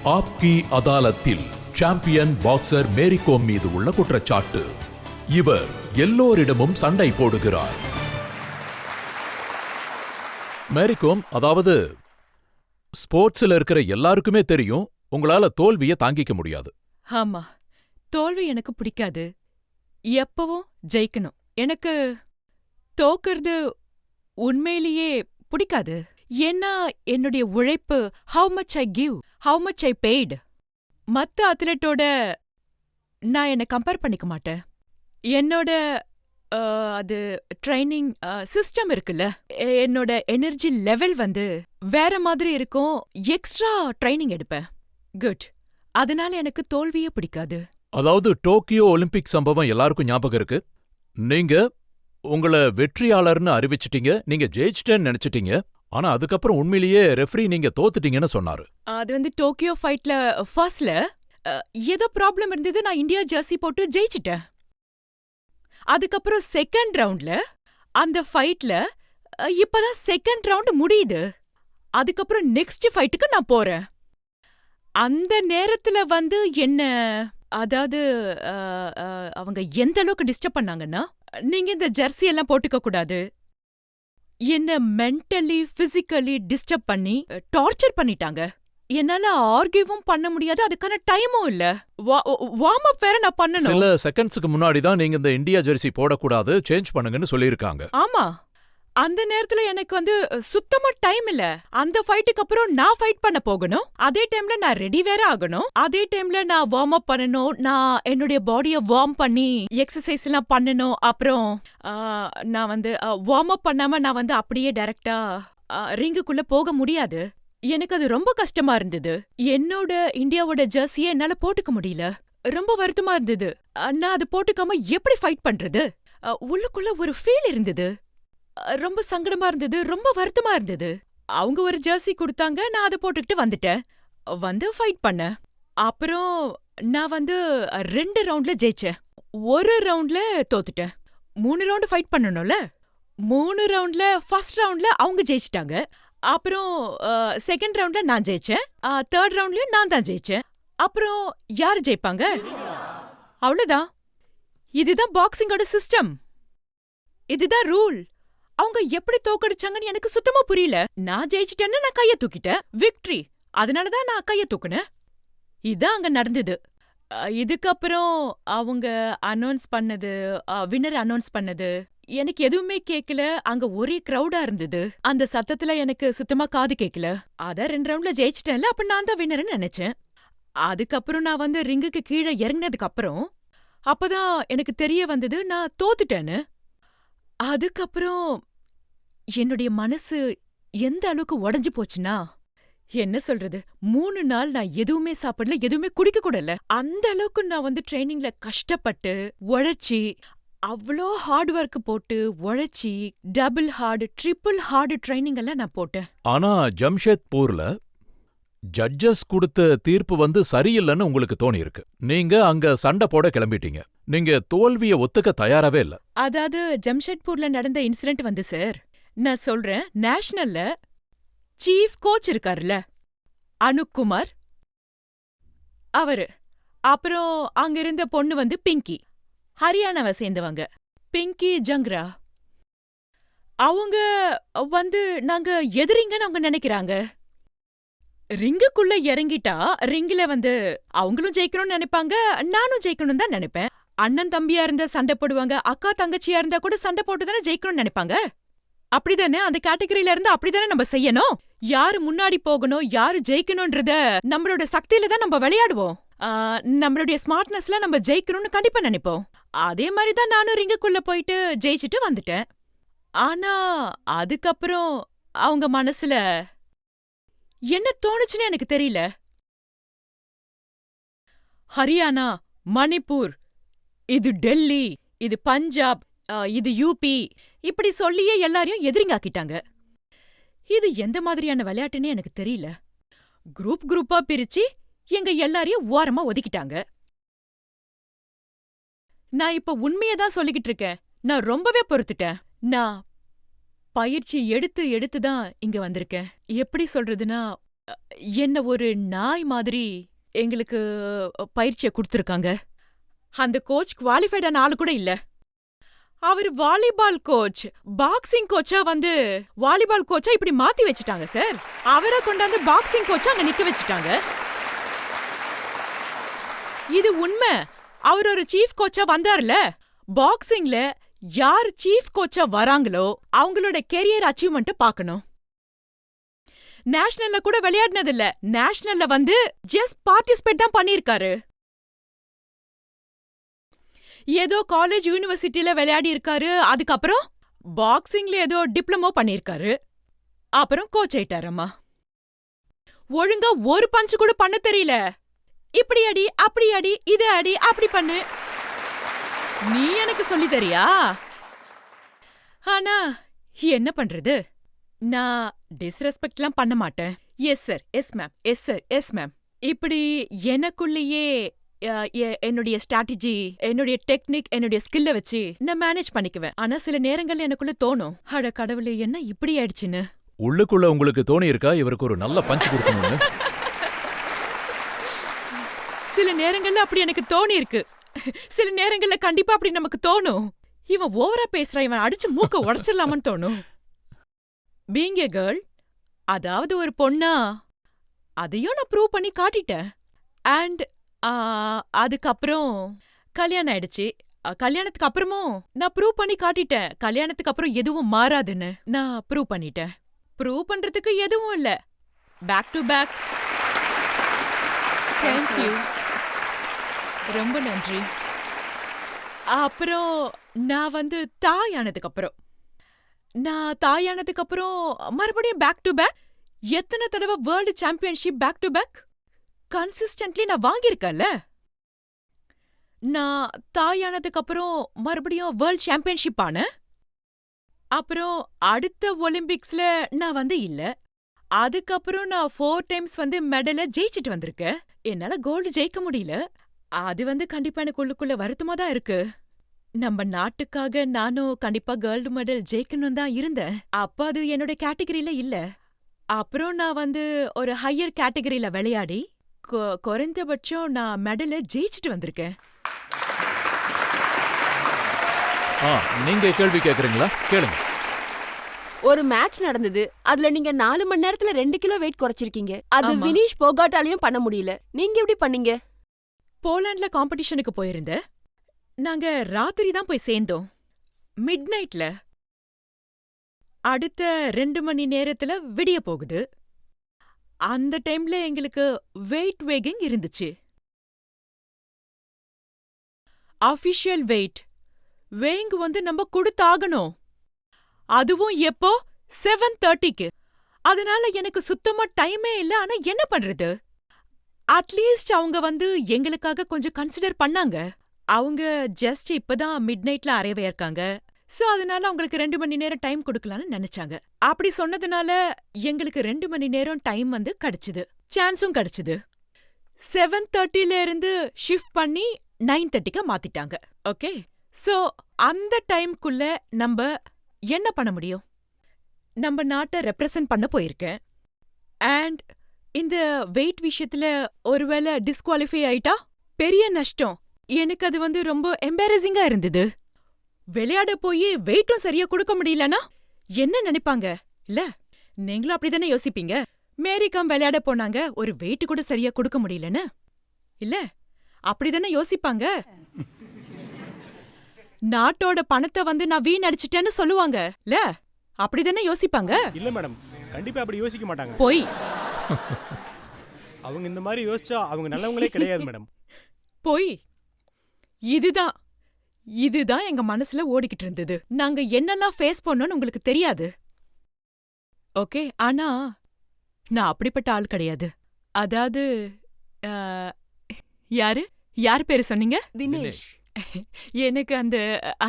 ஆப்கி அதாலத்தில் champion boxer Mary Kom மீது உள்ள குற்றச்சாட்டு. இவர் எல்லோரிடமும் சண்டை போடுகிறார். மேரிகோம், அதாவது ஸ்போர்ட்ஸ்ல இருக்கிற எல்லாருக்குமே தெரியும், உங்களால தோல்வியை தாங்கிக்க முடியாது. ஆமா, தோல்வி எனக்கு பிடிக்காது. எப்பவும் ஜெயிக்கணும். எனக்கு தோக்கறது உண்மையிலேயே பிடிக்காது. ஏன்னா என்னுடைய உழைப்பு, how much I give, how much I paid, மத்த அத்லெட்டோட நான் என்ன கம்பேர் பண்ணிக்க மாட்டேன். என்னோட அது ட்ரைனிங் சிஸ்டம் இருக்குல்ல, என்னோட எனர்ஜி லெவல் வேற மாதிரி இருக்கும். எக்ஸ்ட்ரா ட்ரைனிங் எடுப்பேன். குட். அதனால எனக்கு தோல்வியே பிடிக்காது. அதாவது டோக்கியோ ஒலிம்பிக் சம்பவம் எல்லாருக்கும் ஞாபகம் இருக்கு. நீங்க உங்களை வெற்றியாளர்னு அறிவிச்சிட்டீங்க, நீங்க ஜெயிச்சிட்டேன்னு நினைச்சிட்டீங்க. ஆனா அதுக்கப்புறம் உண்மையிலேயே ரெஃப்ரி நீங்க தோத்துட்டீங்கன்னு சொன்னாரு. அது டோக்கியோ ஃபைட்ல ஃபர்ஸ்ட்ல ஏதோ ப்ராப்ளம் இருந்தது. நான் இந்தியா ஜெர்சி போட்டு ஜெயிச்சிட்டேன். அதுக்கப்புறம் செகண்ட் ரவுண்ட்ல அந்த ஃபைட்ல இப்பதான் செகண்ட் ரவுண்ட் முடியுது. அதுக்கப்புறம் நெக்ஸ்ட் ஃபைட்டுக்கு நான் போறேன். அந்த நேரத்துல என்ன, அதாவது அவங்க எந்த அளவுக்கு டிஸ்டர்ப் பண்ணாங்கன்னா, நீங்க இந்த ஜெர்சி எல்லாம் போட்டுக்க கூடாது, என்ன மென்டலி பிசிக்கலி டிஸ்டர்ப் பண்ணி டார்ச்சர் பண்ணிட்டாங்க. என்னால ஆர்கியூவும் பண்ண முடியாது, அதுக்கான டைமும் இல்ல. வார்ம் அப் வேற நான் பண்ணணும். சில செகண்ட்ஸ்க்கு முன்னாடி தான் நீங்க இந்த இந்தியா ஜெர்சி போடக்கூடாது, சேஞ்ச் பண்ணுங்கன்னு சொல்லியிருக்காங்க. ஆமா, அந்த நேரத்துல எனக்கு சுத்தமா டைம் இல்ல. அந்த ஃபைட்டுக்கு அப்புறம் நான் ஃபைட் பண்ண போகணும். அதே டைம்ல நான் ரெடி வேற ஆகணும். அதே டைம்ல நான் வார்ம் அப் பண்ணணும். நான் என்னுடைய பாடிய வார்ம் பண்ணி எக்ஸசைஸ் எல்லாம் பண்ணணும். அப்புறம் நான் வார்ம் அப் பண்ணாம நான் அப்படியே டைரக்டா ரிங்குக்குள்ள போக முடியாது. எனக்கு அது ரொம்ப கஷ்டமா இருந்தது. என்னோட இந்தியாவோட ஜெர்சியை என்னால போட்டுக்க முடியல. ரொம்ப வருத்தமா இருந்தது. நான் அது போட்டுக்காம எப்படி ஃபைட் பண்றது? உள்ளுக்குள்ள ஒரு ஃபீல் இருந்தது. ரொம்ப சங்கடமா இருந்தது, ரொம்ப வருத்தமா இருந்தது. அவங்க ஒரு ஜெர்சி கொடுத்தாங்க, நான் அதை போட்டுக்கிட்டு வந்துட்டேன். ஃபைட் பண்ணேன். அப்புறம் நான் 2 ரவுண்ட்ல ஜெயிச்சேன். ஒரு ரவுண்ட்ல தோத்துட்டேன். 3 ரவுண்ட் ஃபைட் பண்ணணும்ல. 3 ரவுண்ட்ல ஃபர்ஸ்ட் ரவுண்ட்ல அவங்க ஜெயிச்சிட்டாங்க. அப்புறம் செகண்ட் ரவுண்ட்ல நான் ஜெயிச்சேன். தேர்ட் ரவுண்ட்லயும் நான் தான் ஜெயிச்சேன். அப்புறம் யார் ஜெயிப்பாங்க? அவ்வளவுதான். இதுதான் பாக்ஸிங்கோட சிஸ்டம். இதுதான் ரூல். அவங்க எப்படி தோக்கடிச்சாங்கன்னு எனக்கு சுத்தமா புரியல. நான் ஜெயிச்சிட்டேன்னு நான் கைய தூக்கிட்டேன். விக்டரி. அதனாலதான் நான் கைய தூக்குனேன். இதான் அங்க நடந்தது. இதுக்கப்புறம் அவங்க அனௌன்ஸ் பண்ணது, வின்னர் அனௌன்ஸ் பண்ணது எனக்கு எதுவுமே கேக்கல. அங்க ஒரே கிரௌடா இருந்தது. அந்த சத்தத்துல எனக்கு சுத்தமா காது கேக்கல. அதான் 2 ரவுண்ட்ல ஜெயிச்சிட்டேன்ல, அப்ப நான் தான் வின்னர்னு நினைச்சேன். அதுக்கப்புறம் நான் ரிங்குக்கு கீழே இறங்கினதுக்கு அப்புறம் அப்பதான் எனக்கு தெரிய வந்தது நான் தோத்துட்டேன்னு. அதுக்கப்புறம் என்னுடைய மனசு எந்த அளவுக்கு உடைஞ்சு போச்சுன்னா, என்ன சொல்றது, 3 நாள் நான் எதுவுமே சாப்பிடல, எதுவுமே குடிக்க கூட இல்ல. அந்த அளவுக்கு நான் ட்ரைனிங்ல கஷ்டப்பட்டு உழைச்சி, அவ்வளோ ஹார்ட் ஒர்க் போட்டு உழைச்சி, double hard triple hard training எல்லாம் நான் போட்டேன். ஆனா ஜம்ஷெத்பூர்ல ஜட்ஜஸ் கொடுத்த தீர்ப்பு சரியில்லைன்னு உங்களுக்கு தோணி இருக்கு. நீங்க அங்க சண்டை போட கிளம்பிட்டீங்க. நீங்க தோல்விய ஒத்துக்க தயாராவே இல்ல. அதாவது ஜம்ஷெட்பூர்ல நடந்த இன்சிடென்ட் சார், நான் சொல்றேன். நேஷனல்ல சீஃப் கோச் இருக்காருல்ல, அனுக் குமார், அவரு. அப்புறம் அங்க இருந்த பொண்ணு பிங்கி, ஹரியானாவை சேர்ந்தவங்க. பிங்கி ஜங்ரா. அவங்க நாங்க எதிரிங்கன்னு அவங்க நினைக்கிறாங்க. ரிங்குக்குள்ள இறங்கிட்டா ரிங்குல அவங்களும் ஜெயிக்கணும்னு நினைப்பாங்க, நானும் ஜெயிக்கணும் தான் நினைப்பேன். அண்ணன் தம்பியா இருந்தா சண்டை போடுவாங்க, அக்கா தங்கச்சியா இருந்தா கூட சண்டை போட்டுதானே ஜெயிக்கணும்னு நினைப்பாங்க. அப்படிதானே? அந்த கேட்டகரியில இருந்து அப்படிதானே நம்ம செய்யணும். யாரு முன்னாடி போகணும், யாரு ஜெயிக்கணும்ன்றத நம்மளோட சக்தியில தான் நம்ம விளையாடுவோம். நம்மளுடைய ஸ்மார்ட்னஸ்ல நம்ம ஜெயிக்கணும்னு கண்டிப்பா நினைப்போம். அதே மாதிரிதான் நானும் ரிங்குக்குள்ள போயிட்டு ஜெயிச்சுட்டு வந்துட்டேன். ஆனா அதுக்கப்புறம் அவங்க மனசுல என்ன தோணுச்சுன்னு எனக்கு தெரியல. ஹரியானா, மணிப்பூர், இது டெல்லி, இது பஞ்சாப், இது யூபி, இப்படி சொல்லியே எல்லாரையும் எதிரிங்காக்கிட்டாங்க. இது எந்த மாதிரியான விளையாட்டுன்னு எனக்கு தெரியல. குரூப்பா பிரிச்சு எங்க எல்லாரையும் ஓரமா ஒதுக்கிட்டாங்க. நான் இப்ப உண்மையதான் சொல்லிக்கிட்டு இருக்கேன். நான் ரொம்பவே பொறுத்துட்டேன். நான் பயிற்சி எடுத்து தான் இங்க வந்திருக்கேன். எப்படி சொல்றதுன்னா, என்ன ஒரு நாய் மாதிரி எங்களுக்கு பயிற்சியை கொடுத்துருக்காங்க. அந்த கோச் குவாலிஃபைடான ஆளு கூட இல்ல. அவர் வாலிபால் கோச், பாக்ஸிங் கோச்சா வந்து வாலிபால் கோச்சா இப்படி மாத்தி வச்சுட்டாங்க சார். அவரை கொண்டாந்து பாக்ஸிங் கோச்சா அங்க நிக்க வச்சுட்டாங்க. இது உண்மை. அவர் ஒரு சீஃப் கோச்சா வந்தார்ல. பாக்ஸிங்ல யார் சீஃப் கோச்சா வராங்களோ அவங்களோட கெரியர் அச்சீவ்மெண்ட் பார்க்கணும். நேஷனல்ல கூட விளையாடினது இல்ல. நேஷனல்ல வந்து ஜஸ்ட் பார்ட்டிசிபேட் தான் பண்ணிருக்காரு. ஏதோ காலேஜ் யூனிவர்சிட்டில விளையாடி இருக்காரு. அதுக்கப்புறம் பாக்ஸிங்ல ஏதோ டிப்ளமோ பண்ணிருக்காரு. அப்புறம் கோச் ஆயிட்டாரம்மா. ஒழுங்கா ஒரு பஞ்ச் கூட பண்ண தெரியல. இப்படி அடி, அப்படி அடி, இது அடி, அப்படி பண்ணு. நீ எனக்கு சொல்லி தரியா? ஆனா என்ன பண்றது? நான் டிஸ்ரெஸ்பெக்ட்லாம் பண்ண மாட்டேன். Yes sir, yes ma'am, yes sir, yes ma'am. இப்படி எனக்குள்ளேயே என்னுடைய ஸ்ட்ராட்டஜி, என்னுடைய டெக்னிக், என்னுடைய ஸ்கில்ல வச்சு நான் மேனேஜ் பண்ணிக்குவேன். ஆனா சில நேரங்கள்ல எனக்குள்ள தோணும், அட கடவுளே என்ன இப்படி ஆயிடுச்சுன்னு. உள்ளுக்குள்ள உங்களுக்கு தோணி இருக்கா இவருக்கு ஒரு நல்ல பஞ்ச் கொடுக்கணும்னு? சில நேரங்கள்ல அப்படி எனக்கு தோணி இருக்கு. சில நேரங்கள்ல கண்டிப்பா அப்படி நமக்கு தோணும். இவன் ஓவரா பேசுறான், இவன் அடிச்சு மூக்க உடைச்சிடலாமன்னு தோணும். பீயிங் எ கேர்ள், அதாவது ஒரு பொண்ணா, அதையும் நான் ப்ரூவ் பண்ணி காட்டிட்டேன். அண்ட் அதுக்கப்புறம் கல்யாணம் ஆயிடுச்சு. கல்யாணத்துக்கு அப்புறமும் நான் ப்ரூவ் பண்ணி காட்டிட்டேன். கல்யாணத்துக்கு அப்புறம் எதுவும் மாறாதுன்னு நான் ப்ரூவ் பண்ணிட்டேன். ப்ரூவ் பண்றதுக்கு எதுவும் இல்ல. Back to back. தேங்க்யூ, ரொம்ப நன்றி. அப்புறம் நான் வந்து தாயானதுக்கு அப்புறம் மறுபடியும் பேக் டு பேக். எத்தனை தடவை world championship back to back consistently நான் வாங்கியிருக்கேன்ல. நான் தாயானதுக்கு அப்புறம் மறுபடியும் வேர்ல்ட் சாம்பியன்ஷிப் ஆனேன். அப்புறம் அடுத்த ஒலிம்பிக்ஸ்ல நான் வந்து இல்ல. அதுக்கப்புறம் நான் 4 டைம்ஸ் வந்து மெடலை ஜெயிச்சிட்டு வந்திருக்கேன். என்னால கோல்டு ஜெயிக்க முடியல. அது வந்து கண்டிப்பா எனக்கு உள்ளுக்குள்ள வருத்தமா தான் இருக்கு. நம்ம நாட்டுக்காக நானும் கண்டிப்பா கோல்டு மெடல் ஜெயிக்கணும் தான் இருந்தேன். அப்ப அது என்னோட கேட்டகரியில இல்ல. அப்புறம் நான் வந்து ஒரு ஹையர் கேட்டகரியில விளையாடி குறைந்தபட்சம் நான் மெடலை ஜெயிச்சிட்டு வந்திருக்கேன். நீங்க கேள்வி கேக்குறீங்களா? கேளுங்க. ஒரு மேட்ச் நடந்தது. அதுல நீங்க 4 மணி நேரத்துல 2 கிலோ வெயிட் குறைச்சிருக்கீங்க. அது ஆமா. வினிஷ் போகாட்டாலையும் பண்ண முடியல. நீங்க எப்படி பண்ணீங்க? போலாண்ட்ல காம்படிஷனுக்கு போயிருந்தேன். நாங்க ராத்திரி தான் போய் சேர்ந்தோம், மிட் நைட்ல. அடுத்த 2 மணி நேரத்துல விடிய போகுது. அந்த டைம்ல எங்களுக்கு வெயிட் வேகிங் இருந்துச்சு. அஃபிஷியல் வெயிட் வேயிங் வந்து நம்ம கொடுத்தாகணும். அதுவும் எப்போ? 7:30க்கு. அதனால எனக்கு சுத்தமா டைமே இல்ல. ஆனா என்ன பண்றது? அட்லீஸ்ட் அவங்க வந்து எங்களுக்காக கொஞ்சம் கன்சிடர் பண்ணாங்க. அவங்க ஜஸ்ட் இப்பதான் மிட் நைட்ல அரைவையா. சோ அதனால அவங்களுக்கு 2 மணி நேரம் டைம் கொடுக்கலான்னு நினைச்சாங்க. அப்படி சொன்னதுனால எங்களுக்கு 2 மணி நேரம் டைம் வந்து கிடைச்சது, சான்ஸும் கிடைச்சது. 7:30ல இருந்து ஷிஃப்ட் பண்ணி 9:30க்கு மாத்திட்டாங்க. ஓகே, சோ அந்த டைம்க்குள்ள நம்ம என்ன பண்ண முடியும்? நம்ம நாட்டை ரெப்ரசன்ட் பண்ண போயிருக்கேன். அண்ட் இந்த வெயிட் விஷயத்துல ஒருவேளை டிஸ்குவாலிஃபை ஆயிட்டா பெரிய நஷ்டம். எனக்கு அது வந்து ரொம்ப எம்பாரசிங்கா இருந்தது. விளையாட போய் வெயிட்டும் சரியா கொடுக்க முடியலனா என்ன நினைப்பாங்க? இல்ல, நீங்களும் அப்படிதானே யோசிப்பீங்க. மேரிகாம் விளையாட போனாங்க, ஒரு வெயிட் கூட சரியா கொடுக்க முடியலன்னு. இல்ல, அப்படிதானே யோசிப்பாங்க. நாட்டோட பணத்தை வந்து நான் வீணடிச்சிட்டேன்னு சொல்லுவாங்க. இல்ல, அப்படிதானே யோசிப்பாங்க. இல்ல மேடம், கண்டிப்பா அப்படி யோசிக்க மாட்டாங்க. போய் அவங்க இந்த மாதிரி யோசிச்சா அவங்க நல்லவங்களே கிடையாது மேடம். போய் இதுதான் எங்க மனசுல ஓடிக்கிட்டு இருந்தது. நாங்க என்னெல்லாம் ஃபேஸ் பண்ணோம்னு உங்களுக்கு தெரியாது. ஓகே, ஆனா நான் அப்படிப்பட்ட ஆள் கிடையாது. அதாவது யார் பேரு சொன்னீங்க? தினேஷ். எனக்கு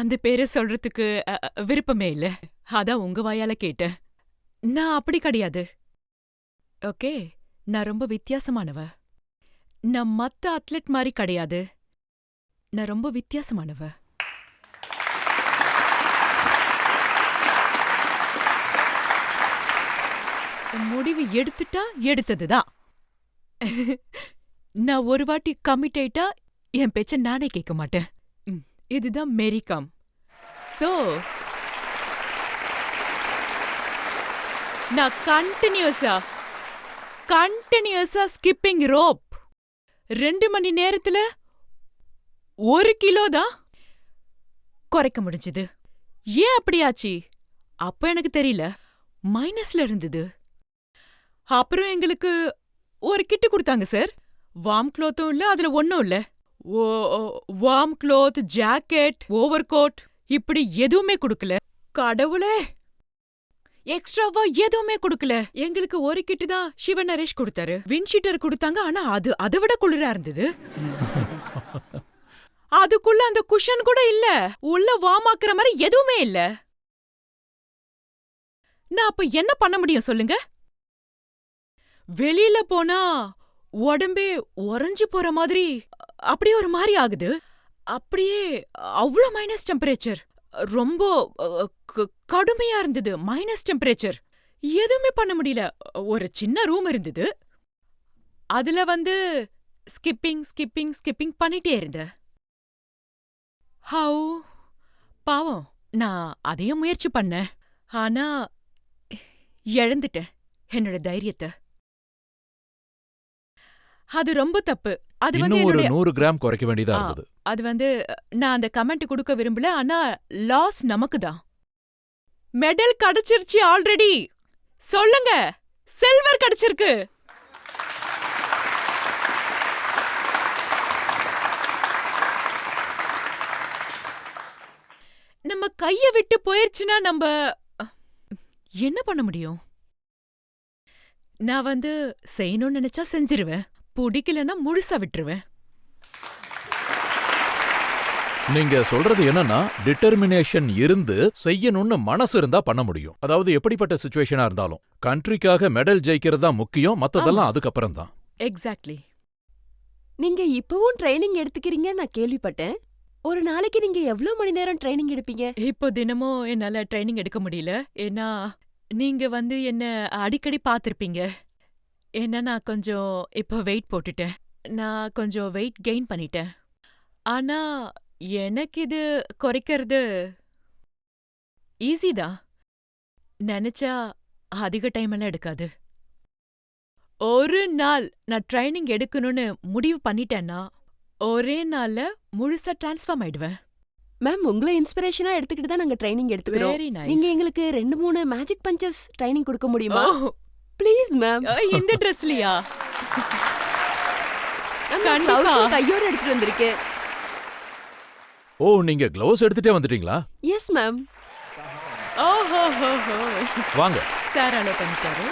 அந்த பேரை சொல்றதுக்கு விருப்பமே இல்ல. அதான் உங்க வாயால கேட்டேன். நான் அப்படி கிடையாது. ஓகே, நான் ரொம்ப வித்தியாசமானவ. நான் மத்த அத்லெட் மாதிரி கிடையாது. நான் ரொம்ப வித்தியாசமானவ. முடிவு எடுத்துட்டா எடுத்ததுதான். நான் ஒரு வாட்டி கமிட் ஆயிட்டா என் பேச்ச நானே கேட்க மாட்டேன். இதுதான் மேரி காம். சோ நான் கண்டினியூஸா ஸ்கிப்பிங் ரோப் 2 மணி நேரத்துல 1 கிலோ தான் குறைக்க முடிஞ்சது. ஏன் அப்படியாச்சு? அப்ப எனக்கு தெரியல, மைனஸ்ல இருந்தது. அப்புறம் எங்களுக்கு ஒரு கிட்டு கொடுத்தாங்க சார். வார்ம் க்ளோத்தும் இல்ல, அதுல ஒண்ணும் இல்ல. Warm cloth, jacket, over coat இப்படி எதுவுமே கொடுக்கல. கடவுளே, எக்ஸ்ட்ராவா எதுவுமே கொடுக்கல. எங்களுக்கு ஒரு கிட்டு தான் சிவ நரேஷ் கொடுத்தாரு. வின்ஷீட்டர் கொடுத்தாங்க, ஆனா அது அதை விட குளிரா இருந்தது. அதுக்குள்ள அந்த குஷன் கூட இல்ல, உள்ள வார்ம் ஆக்குற மாதிரி எதுவுமே இல்ல. நான் அப்ப என்ன பண்ண முடியும் சொல்லுங்க? வெளியில போனா உடம்பே உறைஞ்சு போற மாதிரி அப்படியே ஒரு மாதிரி ஆகுது. அப்படியே அவ்வளோ மைனஸ் டெம்பரேச்சர், ரொம்ப கடுமையா இருந்தது. மைனஸ் டெம்பரேச்சர், எதுவுமே பண்ண முடியல. ஒரு சின்ன ரூம் இருந்தது, அதுல ஸ்கிப்பிங் பண்ணிட்டே இருந்தேன். ஹவு பாவம், நான் அதையும் முயற்சி பண்ணேன், ஆனா இழந்துட்டேன் என்னோட தைரியத்தை. அது ரொம்ப தப்பு. அது இன்னும் ஒரு 100 கிராம் குறைக்க வேண்டியதா இருந்தது. அது நான் அந்த கமெண்ட் கொடுக்க விரும்பல, ஆனா லாஸ் நமக்கு தான். மெடல் கிடைச்சிருச்சு ஆல்ரெடி. சொல்லுங்க, சில்வர் கிடைச்சிருக்கு. நம்ம கைய விட்டு போயிருச்சுன்னா நம்ம என்ன பண்ண முடியும்? நான் செய்யணும்னு நினைச்சா செஞ்சிருவேன், பிடிக்கலன்னா முழுசா விட்டுருவேன். நீங்க சொல்றது என்னன்னா, டிட்டர்மினேஷன் இருந்து செய்யணும்னு மனசு இருந்தா பண்ண முடியும். அதாவது எப்படிப்பட்ட சிச்சுவேஷனா இருந்தாலும் கண்ட்ரிக்காக மெடல் ஜெயிக்கிறது தான் முக்கியம், மத்ததெல்லாம் அதுக்கப்புறம் தான். எக்ஸாக்ட்லி. நீங்க இப்பவும் ட்ரைனிங் எடுத்துக்கிறீங்க நான் கேள்விப்பட்டேன். ஒரு நாளைக்கு நீங்க எவ்வளவு மணி நேரம் ட்ரைனிங் எடுப்பீங்க? இப்போ தினமும் என்னால ட்ரைனிங் எடுக்க முடியல. ஏன்னா நீங்க என்ன அடிக்கடி பார்த்திருப்பீங்க. ஏன்னா நான் கொஞ்சம் இப்போ வெயிட் போட்டுட்டேன். நான் கொஞ்சம் வெயிட் கெயின் பண்ணிட்டேன். ஆனா எனக்கு இது குறைக்கிறது ஈஸி தான். நினைச்சா அதிக டைம் எல்லாம் எடுக்காது. ஒரு நாள் நான் ட்ரைனிங் எடுக்கணும்னு முடிவு பண்ணிட்டேன்னா ஒரே நாள்ல முழுசா டிரான்ஸ்ஃபார்ம் ஆயிடுவேன். மேம், உங்களை இன்ஸ்பிரேஷனா எடுத்துக்கிட்டு தான் நாங்க ட்ரைனிங் எடுத்துக்கிறோம். Very nice. நீங்க எங்களுக்கு 2-3 மேஜிக் பஞ்சஸ் ட்ரைனிங் கொடுக்க முடியுமா? ஓ, ப்ளீஸ் மேம். இந்த ட்ரெஸ்லயா? கண்டிப்பா கண்டிப்பா. கையோட எடுத்துட்டு வந்திருக்கேன். ஓ, நீங்க க்ளவுஸ் எடுத்துட்டே வந்துட்டீங்களா? Yes ma'am. ஓஹோ, வாங்க. சார் அலோ பண்ணிட்டாரு.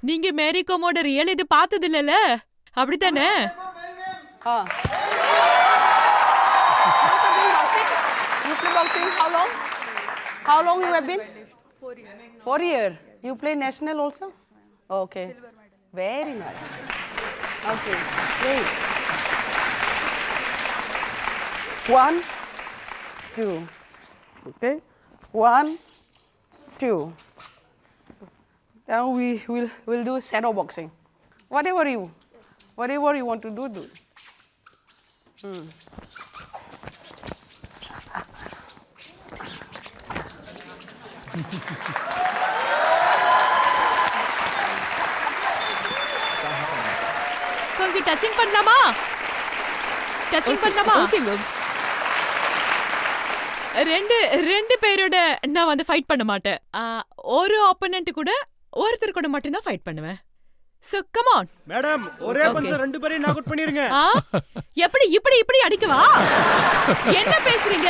நீங்க மேரி கோமோட ரியல் இது பார்த்தது இல்லல, அப்படித்தானே? You play boxing how long? How long you have been? 4 years. You play national also? Okay. Very nice. Okay. Great. 1, 2. Okay. 1, 2. Now we'll do shadow boxing. Whatever you want to do. கொஞ்சம் touching பண்ணலாமா? Touching பண்ணலாமா? Okay ma'am. ரெண்டு பேரோட நான் fight பண்ண மாட்டேன். ஒரு opponent கூட ஒருத்தர் கூட மட்டும் தான் ஃபைட் பண்ணுவேன். சோ கம் ஆன் மேடம், ஒரே Okay. பஞ்சில் 2 பேரையும் நாக் அவுட் பண்ணிருங்க. எப்படி இப்படி அடிக்கவா? என்ன பேசுறீங்க?